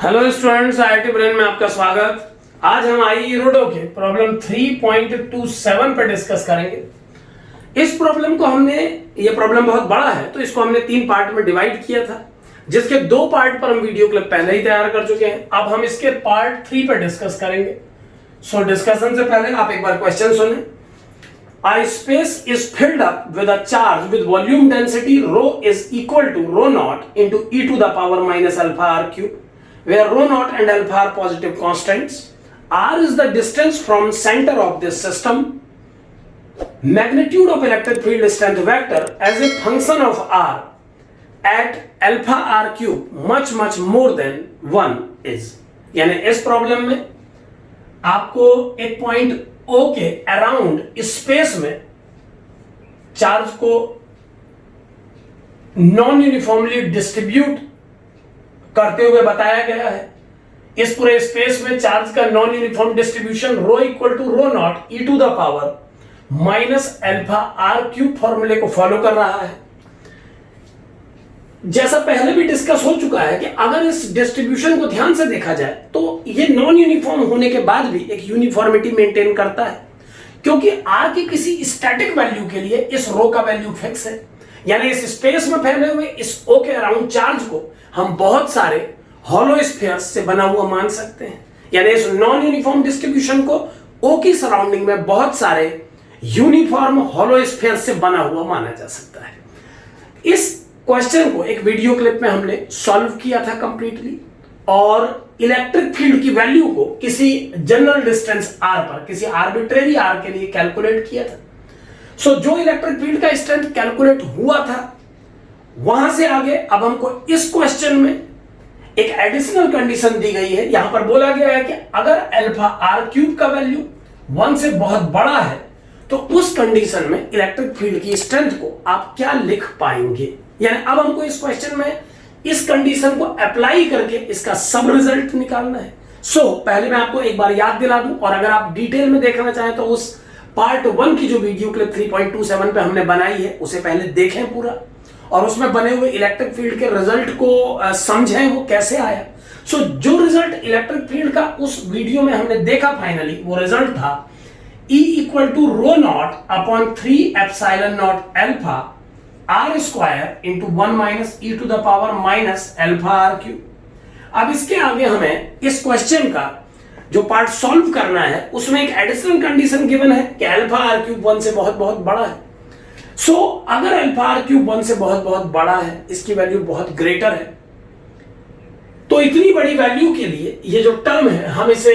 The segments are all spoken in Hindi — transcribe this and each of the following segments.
हेलो स्टूडेंट्स, आईआईटी ब्रेन में आपका स्वागत। आज हम आई रोडो के प्रॉब्लम 3.27 पर डिस्कस करेंगे। इस प्रॉब्लम को ये प्रॉब्लम बहुत बड़ा है तो इसको हमने 3 पार्ट में डिवाइड किया था, जिसके 2 पार्ट पर हम वीडियो क्लिप पहले ही तैयार कर चुके हैं। अब हम इसके पार्ट 3 पर डिस्कस करेंगे। सो डिस्कशन से पहले आप एक बार क्वेश्चन सुने। A space is filled up with a charge with volume density rho is equal to rho naught into e to the power minus alpha r cube, where rho naught and alpha are positive constants. R is the distance from center of this system. Magnitude of electric field strength vector as a function of r at alpha r cube much more than 1 is. यानी इस प्रॉब्लम में आपको एक पॉइंट O के अराउंड स्पेस में चार्ज को नॉन यूनिफॉर्मली डिस्ट्रीब्यूट करते हुए बताया गया है। इस पूरे स्पेस में चार्ज का non uniform distribution rho equal to rho naught e to the power minus alpha r cube फॉर्मूले को फॉलो कर रहा है। जैसा पहले भी डिस्कस हो चुका है कि अगर इस डिस्ट्रीब्यूशन को ध्यान से देखा जाए तो ये नॉन यूनिफॉर्म होने के बाद भी एक यूनिफॉर्मिटी मेंटेन करता है, क्योंकि आर की किसी स्टैटिक वैल्यू के लिए इस रो का वैल्यू फिक्स है। यानी इस स्पेस में फैले हुए इस ओ के अराउंड चार्ज को हम बहुत सारे हॉलो स्फीयर्स से बना हुआ मान सकते हैं। यानी इस नॉन यूनिफॉर्म डिस्ट्रीब्यूशन को ओ की सराउंडिंग में बहुत सारे यूनिफॉर्म हॉलो स्फीयर्स से बना हुआ माना जा सकता है। इस क्वेश्चन को एक वीडियो क्लिप में हमने सॉल्व किया था कंप्लीटली, और इलेक्ट्रिक फील्ड की वैल्यू को किसी जनरल डिस्टेंस आर पर, किसी आर्बिट्रेरी आर के लिए कैलकुलेट किया था। सो जो इलेक्ट्रिक फील्ड का स्ट्रेंथ कैलकुलेट हुआ था, वहां से आगे अब हमको इस क्वेश्चन में एक एडिशनल कंडीशन दी गई है। यहां पर बोला गया है कि अगर अल्फा आर क्यूब का वैल्यू 1 से बहुत बड़ा है तो उस कंडीशन में इलेक्ट्रिक फील्ड की स्ट्रेंथ को आप क्या लिख पाएंगे। यानी अब हमको इस क्वेश्चन में इस कंडीशन को अप्लाई करके इसका सब रिजल्ट निकालना है। पहले मैं आपको एक बार याद दिला दूं, और अगर आप डिटेल में देखना चाहें तो उस पार्ट 1 की जो वीडियो क्लिप 3.27 पे हमने बनाई है उसे पहले देखें पूरा, और उसमें बने हुए इलेक्ट्रिक फील्ड के रिजल्ट को समझें वो कैसे आया। जो रिजल्ट इलेक्ट्रिक फील्ड का उस वीडियो में हमने देखा फाइनली, वो रिजल्ट था E equal to rho naught upon 3 epsilon naught alpha are square into 1 minus e to the power minus alpha r cube. अब इसके आगे हमें इस क्वेश्चन का जो पार्ट सॉल्व करना है उसमें एक एडिशनल कंडीशन गिवन है कि अल्फा आर क्यूब 1 से बहुत बड़ा है। अगर अल्फा आर क्यूब 1 से बहुत बड़ा है, इसकी वैल्यू बहुत ग्रेटर है, तो इतनी बड़ी वैल्यू के लिए ये जो टर्म है हम इसे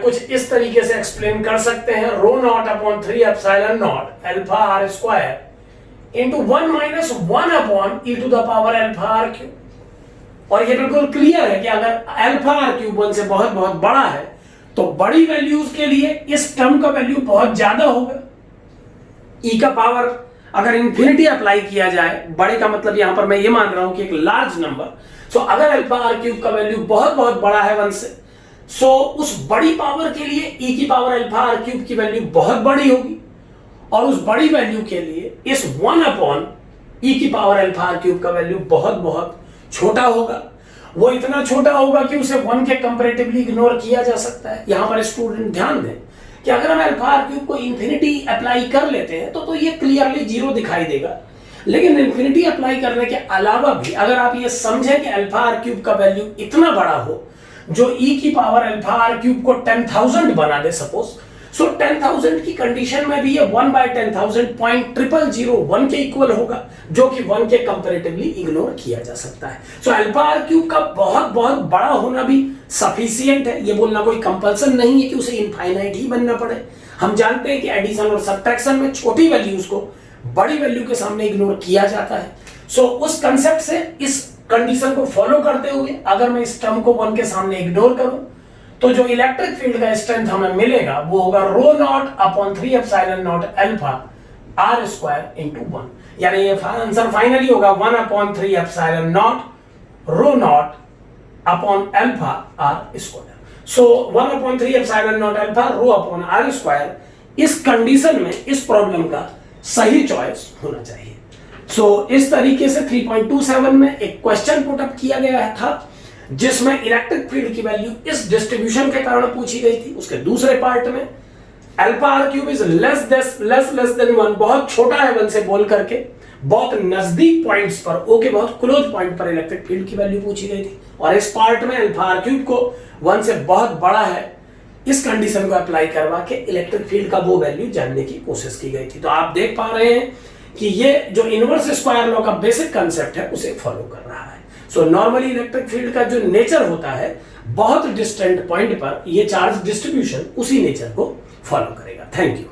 कुछ इस तरीके से एक्सप्लेन कर सकते हैं। Rho naught upon 3 epsilon naught alpha are square into 1 minus 1 upon e to the power alpha are cube. और ये बिल्कुल क्लियर है कि अगर अल्फा आर क्यूब 1 से बहुत बड़ा है तो बड़ी वैल्यूज के लिए इस टर्म का वैल्यू बहुत ज्यादा होगा। ई का पावर अगर इंफिनिटी अप्लाई किया जाए, बड़े का मतलब यहां पर मैं ये मान रहा हूं कि एक लार्ज नंबर। अगर अल्फा आर क्यूब का वैल्यू बहुत बड़ा है 1 से, उस बड़ी पावर के लिए ई की पावर अल्फा आर क्यूब की वैल्यू बहुत बड़ी होगी, और उस बड़ी वैल्यू के लिए इस 1 अपॉन ई की पावर अल्फा आर क्यूब का वैल्यू बहुत छोटा होगा। वो इतना छोटा होगा कि उसे 1 के कंपैरेटिवली इग्नोर किया जा सकता है। यहां पर स्टूडेंट ध्यान दें कि अगर हम अल्फा आर क्यूब को इंफिनिटी अप्लाई कर लेते हैं तो ये क्लियरली 0 दिखाई देगा। लेकिन इंफिनिटी अप्लाई करने के अलावा भी अगर आप ये समझें कि अल्फा आर क्यूब का वैल्यू इतना बड़ा हो जो ई की पावर अल्फा आर क्यूब को 10,000 बना दे सपोज, 10,000 की कंडीशन में भी ये 1/10,000 0.0001 के इक्वल होगा, जो कि 1 के कंपैरेटिवली इग्नोर किया जा सकता है। अल्फा आर क्यूब का बहुत बड़ा होना भी सफिशिएंट है। ये बोलना कोई कंपल्सन नहीं है कि उसे इनफाइनाइट ही बनना पड़े। हम जानते हैं कि एडिशन और सब्ट्रैक्शन में छोटी वैल्यूज को बड़ी वैल्यू के सामने इग्नोर किया जाता है। उस कंसेप्ट से इस कंडीशन को फॉलो करते हुए अगर मैं इस टर्म को 1 के सामने इग्नोर करूं तो जो इलेक्ट्रिक फील्ड का स्ट्रेंथ हमें मिलेगा वो होगा rho naught upon 3 epsilon naught alpha are square into 1। यानी ये आंसर फाइनली होगा 1 upon 3 epsilon naught rho naught upon alpha are square. 1 upon 3 epsilon naught alpha rho upon R square इस कंडीशन में इस प्रॉब्लम का सही चॉइस होना चाहिए। इस तरीके से 3.27 में एक क्वेश्चन पुट अप किया गया था जिसमें इलेक्ट्रिक फील्ड की वैल्यू इस डिस्ट्रीब्यूशन के कारण पूछी गई थी। उसके दूसरे पार्ट में alpha are cube is less than 1, बहुत छोटा है 1 से बोल करके बहुत नजदीक पॉइंट्स पर, ओ के बहुत क्लोज पॉइंट पर इलेक्ट्रिक फील्ड की वैल्यू पूछी गई थी। और इस पार्ट में अल्फा आर क्यूब को 1 से बहुत बड़ा है, इस कंडीशन को अप्लाई करवा के इलेक्ट्रिक फील्ड का वो वैल्यू जानने की कोशिश की गई थी। तो आप देख पा रहे हैं कि ये जो इनवर्स स्क्वायर लॉ का बेसिक कंसेप्ट है उसे फॉलो कर रहा है। सो नॉर्मली इलेक्ट्रिक फील्ड का जो नेचर होता है, बहुत डिस्टेंट पॉइंट पर ये चार्ज डिस्ट्रीब्यूशन उसी नेचर को फॉलो करेगा। Thank you.